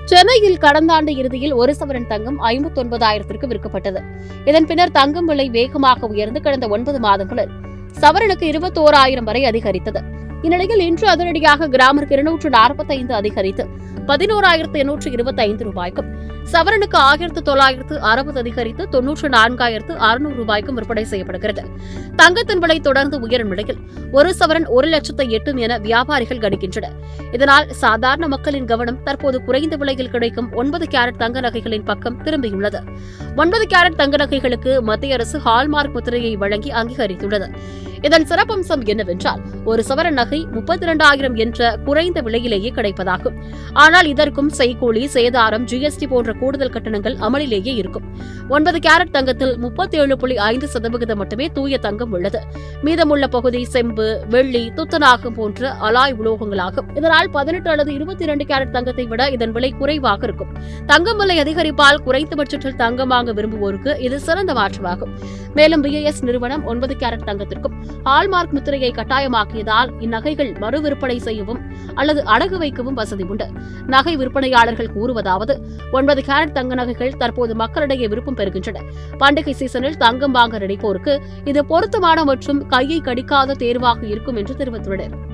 சென்னையில் கடந்த ஆண்டு இறுதியில் ஒரு சவரன் தங்கம் 59,000 விற்கப்பட்டது. இதன் பின்னர் தங்கம் விலை வேகமாக உயர்ந்து கடந்த 9 மாதங்களில் சவரனுக்கு 21,000 வரை அதிகரித்தது. இந்நிலையில் இன்று அதிரடியாக கிராமிற்கு 245 அதிகரித்து 11,825 ரூபாய்க்கும், சவரனுக்கு 1,960 அதிகரித்து 94,600 ரூபாய்க்கும் விற்பனை செய்யப்படுகிறது. தங்கத்தின் விலை தொடர்ந்து உயரும் நிலையில் ஒரு சவரன் 1,00,000 எட்டும் என வியாபாரிகள் கணிக்கின்றனர். இதனால் சாதாரண மக்களின் கவனம் தற்போது குறைந்த விலையில் கிடைக்கும் 9 கேரட் தங்க நகைகளின் பக்கம் திரும்பியுள்ளது. 9 கேரட் தங்க நகைகளுக்கு மத்திய அரசு ஹால்மார்க் முத்திரையை வழங்கி அங்கீகரித்துள்ளது. இதன் சிறப்பம்சம் என்னவென்றால், ஒரு சவரன் நகை 32,000 என்ற குறைந்த விலையிலேயே கிடைப்பதாகும். ஆனால் இதற்கும் செய்கூலி, சேதாரம், ஜிஎஸ்டி போன்ற கூடுதல் கட்டணங்கள் அமலிலேயே இருக்கும். 9 கேரட் தங்கத்தில் 37.5% மட்டுமே தூய தங்கம் உள்ளது. மீதமுள்ள பகுதி செம்பு, வெள்ளி, துத்தநாகம் போன்ற அலாய் உலோகங்களாகும். இதனால் 18 அல்லது 22 கேரட் தங்கத்தை விட இதன் விலை குறைவாக இருக்கும். தங்கம் விலை அதிகரிப்பால் குறைந்த பட்ஜெட்டில் தங்கம் வாங்க விரும்புவோருக்கு இது சிறந்த மாற்றமாகும். மேலும் BIS நிறுவனம் 9 கேரட் தங்கத்திற்கும் ஹால்மார்க் முத்திரையை கட்டாயமாக்கியதால் இந்நகைகள் மறு விற்பனை செய்யவும் அல்லது அடகு வைக்கவும் வசதி உண்டு. நகை விற்பனையாளர்கள் கூறுவதாவது, 9 கேரட் தங்க நகைகள் தற்போது மக்களிடையே விருப்பம் பெறுகின்றன. பண்டிகை சீசனில் தங்கம் வாங்க நினைப்போருக்கு இது பொருத்தமான மற்றும் கையை கடிக்காத தேர்வாக இருக்கும் என்று தெரிவித்துள்ளனர்.